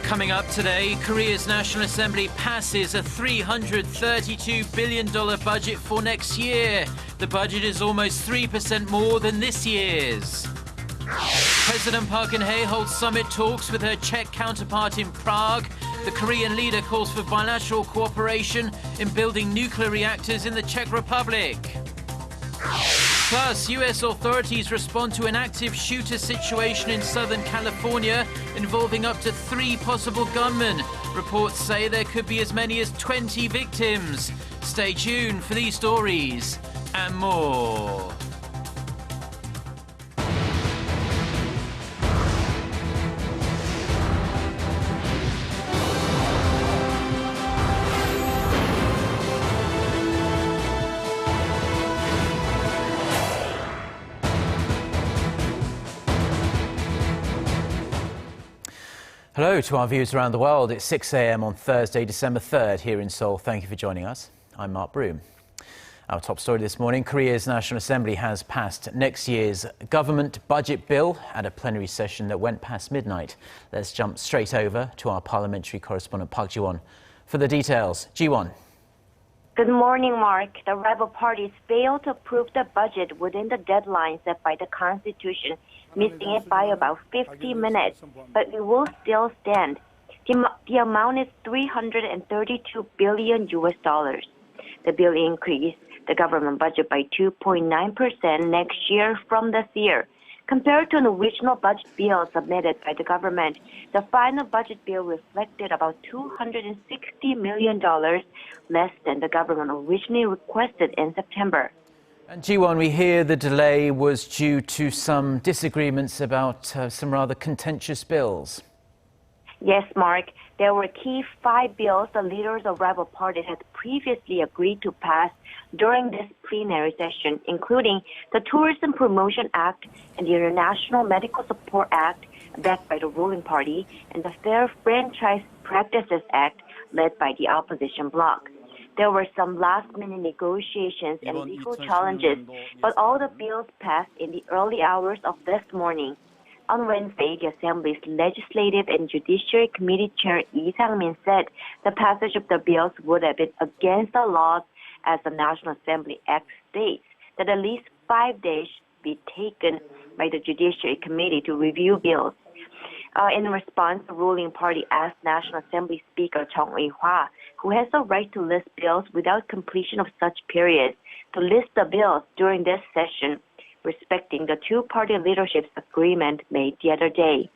Coming up today, Korea's National Assembly passes a $332 billion budget for next year. The budget is almost 3% more than this year's. President Park Geun-hye holds summit talks with her Czech counterpart in Prague. The Korean leader calls for bilateral cooperation in building nuclear reactors in the Czech Republic. Plus, U.S. authorities respond to an active shooter situation in Southern California involving up to 3 possible gunmen. Reports say there could be as many as 20 victims. Stay tuned for these stories and more. Hello to our viewers around the world. It's 6 a.m. on Thursday, December 3rd here in Seoul. Thank you for joining us. I'm Mark Broome. Our top story this morning, Korea's National Assembly has passed next year's government budget bill at a plenary session that went past midnight. Let's jump straight over to our parliamentary correspondent Park Geun-hye for the details. Ji-won. Good morning, Mark. The rebel parties failed to approve the budget within the deadline set by the Constitution, missing it by about 50 minutes, but it will still stand. The amount is $332 billion. The bill increased the government budget by 2.9% next year from this year. Compared to an original budget bill submitted by the government, the final budget bill reflected about $260 million less than the government originally requested in September. And Ji-won, we hear the delay was due to some disagreements about some rather contentious bills. Yes, Mark. There were key 5 bills the leaders of rebel parties had previously agreed to pass during this plenary session, including the Tourism Promotion Act and the International Medical Support Act, backed by the ruling party, and the Fair Franchise Practices Act, led by the opposition bloc. There were some last-minute negotiations and legal challenges, but all the bills passed in the early hours of this morning. On Wednesday, the Assembly's Legislative and Judiciary Committee Chair Lee Sang-min said the passage of the bills would have been against the laws, as the National Assembly Act states that at least 5 days be taken by the Judiciary Committee to review bills. In response, the ruling party asked National Assembly Speaker Chung Eui-hwa, who has the right to list bills without completion of such period, to list the bills during this session, respecting the two-party leadership's agreement made the other day.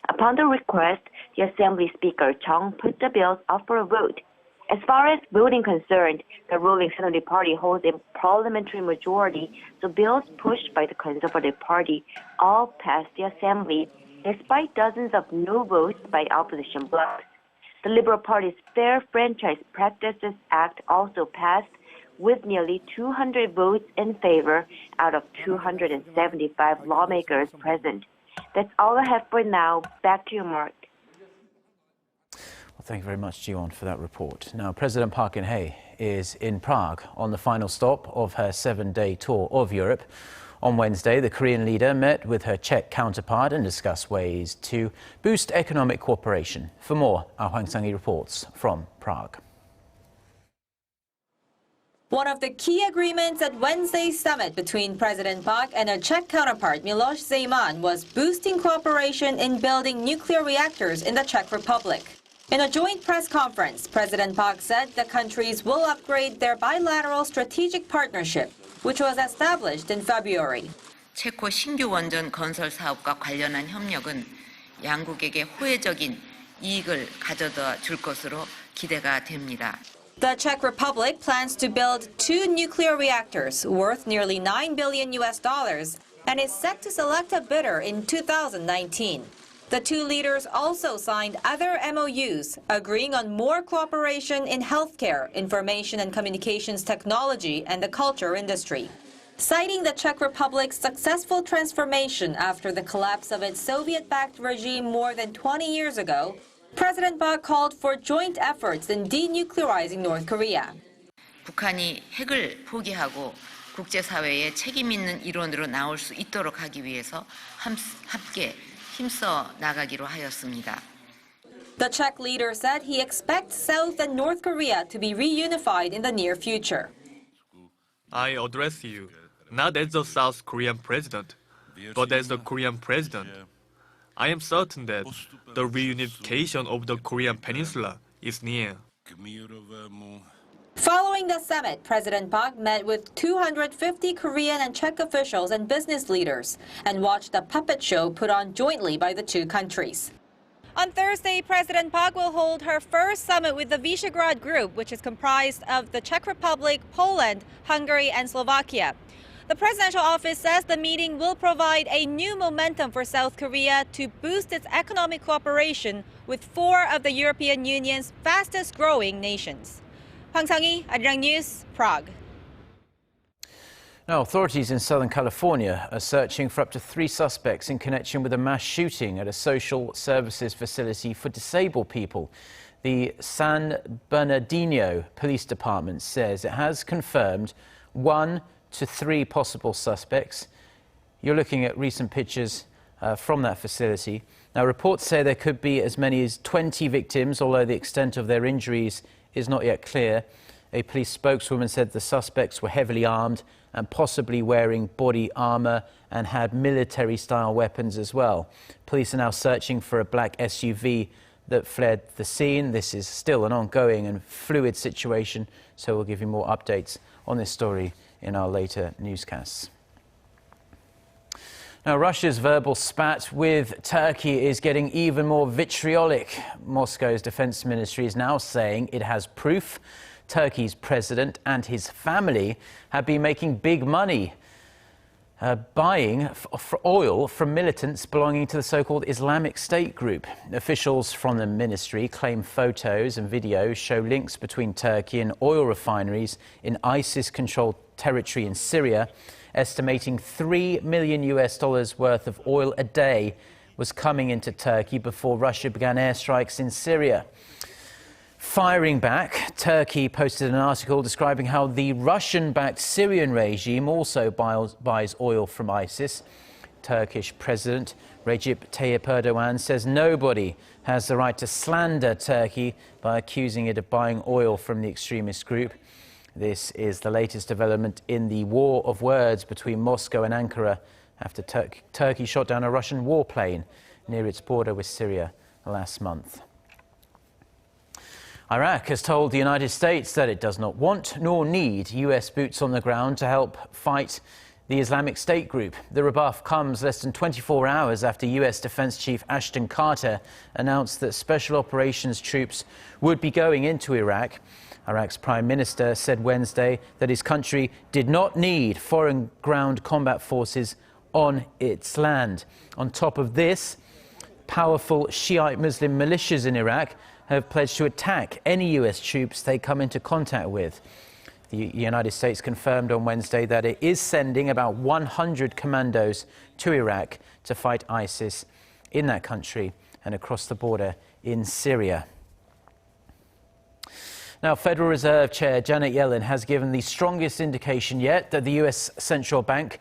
Upon the request, the Assembly Speaker Chung put the bills up for a vote. As far as voting concerned, the ruling Senate Party holds a parliamentary majority, so bills pushed by the Conservative Party all passed the Assembly, despite dozens of no votes by opposition blocs. The Liberal Party's Fair Franchise Practices Act also passed, with nearly 200 votes in favor out of 275 lawmakers present. That's all I have for now. Back to you, Mark. Well, thank you very much, Ji-won, for that report. Now, President Park Geun-hye is in Prague on the final stop of her 7-day tour of Europe. On Wednesday, the Korean leader met with her Czech counterpart and discussed ways to boost economic cooperation. For more, our Hwang Sang-hee reports from Prague. One of the key agreements at Wednesday's summit between President Park and her Czech counterpart Miloš Zeman was boosting cooperation in building nuclear reactors in the Czech Republic. In a joint press conference, President Park said the countries will upgrade their bilateral strategic partnership, which was established in February. 체코 신규 원전 건설 사업과 관련한 협력은 양국에게 호혜적인 이익을 가져다 줄 것으로 기대가 됩니다. The Czech Republic plans to build 2 nuclear reactors worth nearly $9 billion and is set to select a bidder in 2019. The two leaders also signed other MOUs, agreeing on more cooperation in healthcare, information and communications technology, and the culture industry. Citing the Czech Republic's successful transformation after the collapse of its Soviet-backed regime more than 20 years ago, President Park called for joint efforts in denuclearizing North Korea. 북한이 핵을 포기하고 국제사회에 책임 있는 일원으로 나올 수 있도록 하기 위해서 함께 힘써 나가기로 하였습니다. The Czech leader said he expects South and North Korea to be reunified in the near future. I address you not as the South Korean president, but as the Korean president. I am certain that the reunification of the Korean peninsula is near. Following the summit, President Park met with 250 Korean and Czech officials and business leaders and watched a puppet show put on jointly by the two countries. On Thursday, President Park will hold her first summit with the Visegrad Group, which is comprised of the Czech Republic, Poland, Hungary, and Slovakia. The presidential office says the meeting will provide a new momentum for South Korea to boost its economic cooperation with four of the European Union's fastest-growing nations. Hwang Sang-hee, Arirang News, Prague. Now, authorities in Southern California are searching for up to 3 suspects in connection with a mass shooting at a social services facility for disabled people. The San Bernardino Police Department says it has confirmed 1 to 3 possible suspects. You're looking at recent pictures from that facility. Now, reports say there could be as many as 20 victims, although the extent of their injuries is not yet clear. A police spokeswoman said the suspects were heavily armed and possibly wearing body armor and had military-style weapons as well. Police are now searching for a black SUV that fled the scene. This is still an ongoing and fluid situation, so we'll give you more updates on this story in our later newscasts. Now, Russia's verbal spat with Turkey is getting even more vitriolic. Moscow's defense ministry is now saying it has proof Turkey's president and his family have been making big money buying oil from militants belonging to the so-called Islamic State group. Officials from the ministry claim photos and videos show links between Turkey and oil refineries in ISIS-controlled territory in Syria, estimating $3 million worth of oil a day was coming into Turkey before Russia began airstrikes in Syria. Firing back, Turkey posted an article describing how the Russian-backed Syrian regime also buys oil from ISIS. Turkish President Recep Tayyip Erdogan says nobody has the right to slander Turkey by accusing it of buying oil from the extremist group. This is the latest development in the war of words between Moscow and Ankara after Turkey shot down a Russian warplane near its border with Syria last month. Iraq has told the United States that it does not want nor need US boots on the ground to help fight the Islamic State group. The rebuff comes less than 24 hours after US Defense Chief Ashton Carter announced that special operations troops would be going into Iraq. Iraq's Prime Minister said Wednesday that his country did not need foreign ground combat forces on its land. On top of this, powerful Shiite Muslim militias in Iraq have pledged to attack any US troops they come into contact with. The United States confirmed on Wednesday that it is sending about 100 commandos to Iraq to fight ISIS in that country and across the border in Syria. Now, Federal Reserve Chair Janet Yellen has given the strongest indication yet that the US Central Bank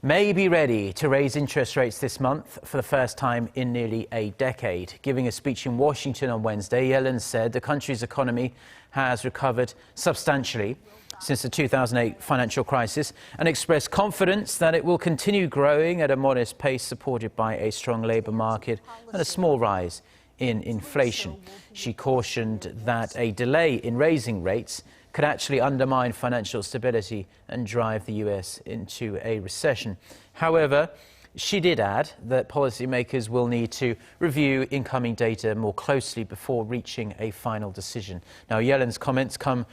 may be ready to raise interest rates this month for the first time in nearly a decade. Giving a speech in Washington on Wednesday, Yellen said the country's economy has recovered substantially since the 2008 financial crisis and expressed confidence that it will continue growing at a modest pace, supported by a strong labour market and a small rise in inflation. She cautioned that a delay in raising rates could actually undermine financial stability and drive the US into a recession. However, she did add that policymakers will need to review incoming data more closely before reaching a final decision. Now, Yellen's comments come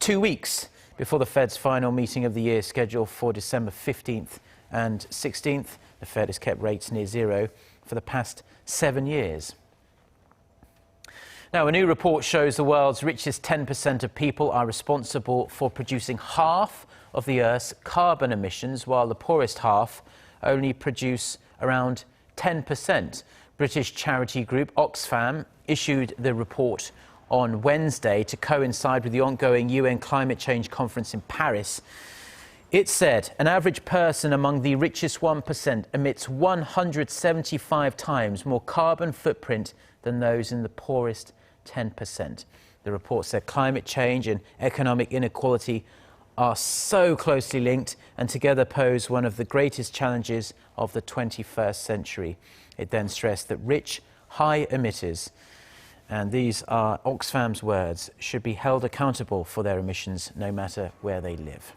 2 weeks before the Fed's final meeting of the year, scheduled for December 15th and 16th. The Fed has kept rates near zero for the past 7 years. Now, a new report shows the world's richest 10% of people are responsible for producing half of the Earth's carbon emissions, while the poorest half only produce around 10%. British charity group Oxfam issued the report on Wednesday to coincide with the ongoing UN climate change conference in Paris. It said an average person among the richest 1% emits 175 times more carbon footprint than those in the poorest 10%. The report said climate change and economic inequality are so closely linked and together pose one of the greatest challenges of the 21st century. It then stressed that rich, high emitters, and these are Oxfam's words, should be held accountable for their emissions no matter where they live.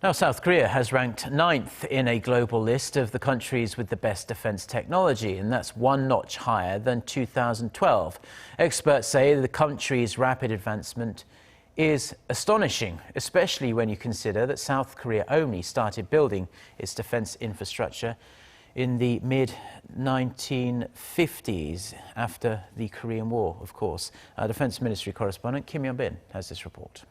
Now, South Korea has ranked 9th in a global list of the countries with the best defense technology, and that's one notch higher than 2012. Experts say the country's rapid advancement is astonishing, especially when you consider that South Korea only started building its defense infrastructure in the mid-1950s, after the Korean War, of course. Our Defense Ministry correspondent Kim Yeon-bin has this report.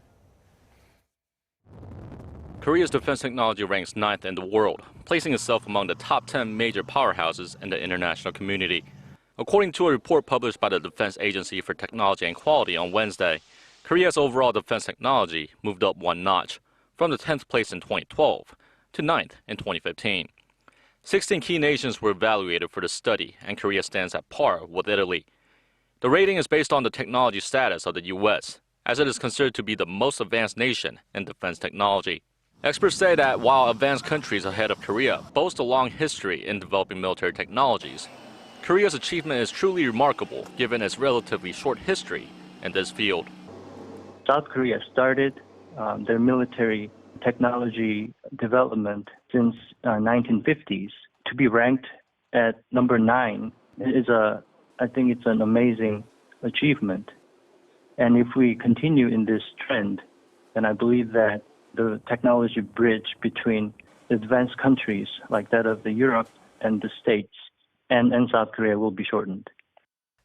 Korea's defense technology ranks 9th in the world, placing itself among the top 10 major powerhouses in the international community. According to a report published by the Defense Agency for Technology and Quality on Wednesday, Korea's overall defense technology moved up one notch, from the 10th place in 2012 to 9th in 2015. 16 key nations were evaluated for the study, and Korea stands at par with Italy. The rating is based on the technology status of the U.S., as it is considered to be the most advanced nation in defense technology. Experts say that while advanced countries ahead of Korea boast a long history in developing military technologies, Korea's achievement is truly remarkable given its relatively short history in this field. South Korea started their military technology development since 1950s. To be ranked at number 9 I think it's an amazing achievement. And if we continue in this trend, then I believe that the technology bridge between advanced countries like that of the Europe and the States and South Korea will be shortened.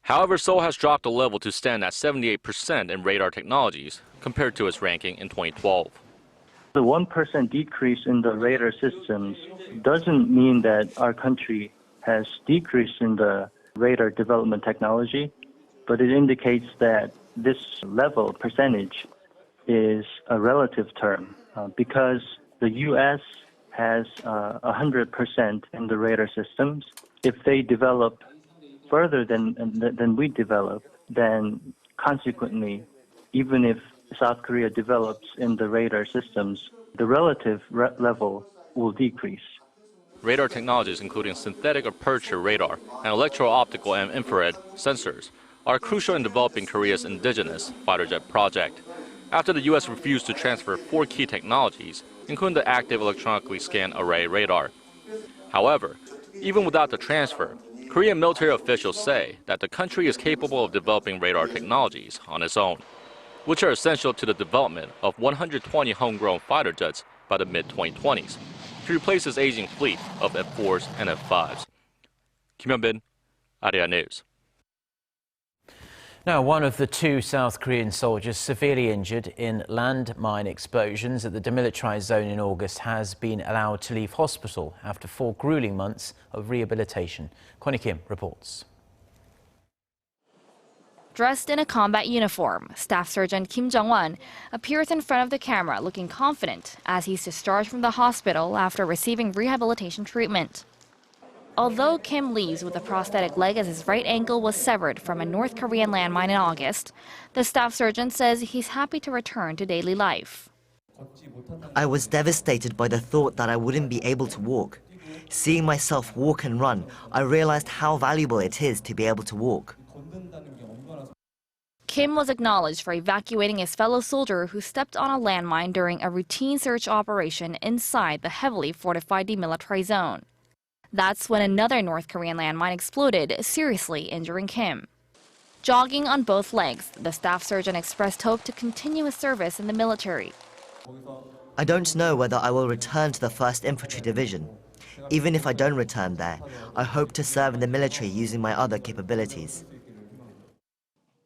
However, Seoul has dropped a level to stand at 78% in radar technologies compared to its ranking in 2012. The 1% decrease in the radar systems doesn't mean that our country has decreased in the radar development technology, but it indicates that this level percentage is a relative term because the U.S. has 100% in the radar systems. If they develop further than we develop, then consequently, even if South Korea develops in the radar systems, the relative level will decrease. Radar technologies, including synthetic aperture radar and electro-optical and infrared sensors, are crucial in developing Korea's indigenous fighter jet project, after the U.S. refused to transfer 4 key technologies, including the active electronically scanned array radar. However, even without the transfer, Korean military officials say that the country is capable of developing radar technologies on its own, which are essential to the development of 120 homegrown fighter jets by the mid-2020s, to replace its aging fleet of F-4s and F-5s. Kim Yeon-bin, Arirang News. Now, one of the 2 South Korean soldiers severely injured in landmine explosions at the Demilitarized Zone in August has been allowed to leave hospital after 4 grueling months of rehabilitation. Kwon Kim reports. Dressed in a combat uniform, Staff Sergeant Kim Jong-won appears in front of the camera looking confident as he's discharged from the hospital after receiving rehabilitation treatment. Although Kim leaves with a prosthetic leg as his right ankle was severed from a North Korean landmine in August, the staff sergeant says he's happy to return to daily life. I was devastated by the thought that I wouldn't be able to walk. Seeing myself walk and run, I realized how valuable it is to be able to walk. Kim was acknowledged for evacuating his fellow soldier who stepped on a landmine during a routine search operation inside the heavily fortified demilitarized zone. That's when another North Korean landmine exploded, seriously injuring Kim. Jogging on both legs, the staff sergeant expressed hope to continue his service in the military. I don't know whether I will return to the 1st Infantry Division. Even if I don't return there, I hope to serve in the military using my other capabilities.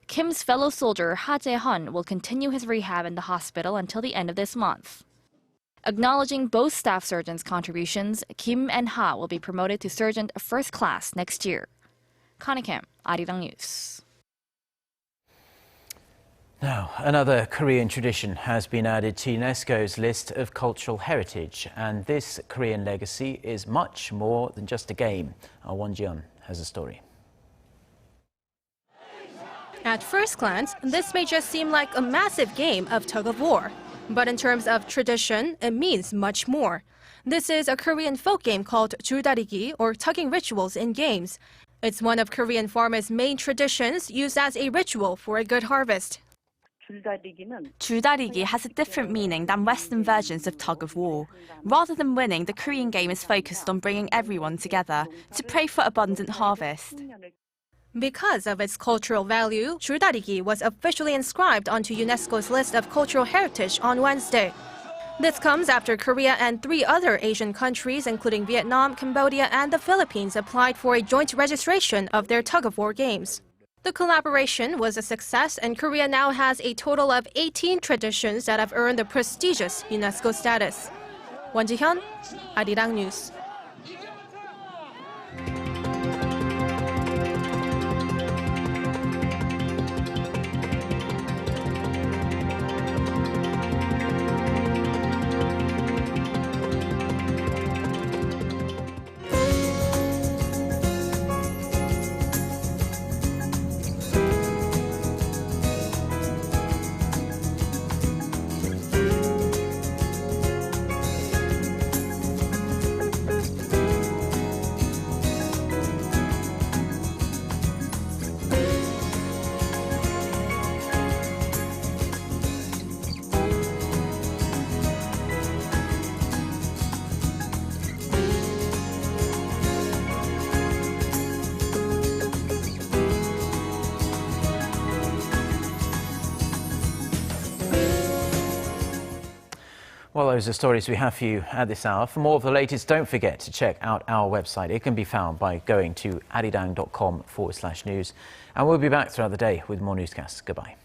Kim's fellow soldier Ha Jae-hun will continue his rehab in the hospital until the end of this month. Acknowledging both staff sergeants' contributions, Kim and Ha will be promoted to Sergeant First Class next year. Kwon Kim, Arirang News. Now, another Korean tradition has been added to UNESCO's list of cultural heritage, and this Korean legacy is much more than just a game. Our Won Ji-yeon has a story. At first glance, this may just seem like a massive game of tug-of-war. But in terms of tradition, it means much more. This is a Korean folk game called 줄다리기, or tugging rituals in games. It's one of Korean farmers' main traditions, used as a ritual for a good harvest. 줄다리기 has a different meaning than Western versions of tug-of-war. Rather than winning, the Korean game is focused on bringing everyone together to pray for abundant harvest. Because of its cultural value, 줄다리기 was officially inscribed onto UNESCO's list of cultural heritage on Wednesday. This comes after Korea and 3 other Asian countries, including Vietnam, Cambodia, and the Philippines, applied for a joint registration of their tug-of-war games. The collaboration was a success, and Korea now has a total of 18 traditions that have earned the prestigious UNESCO status. Won Ji-hyun, Arirang News. Well, those are stories we have for you at this hour. For more of the latest, don't forget to check out our website. It can be found by going to arirang.com/news. And we'll be back throughout the day with more newscasts. Goodbye.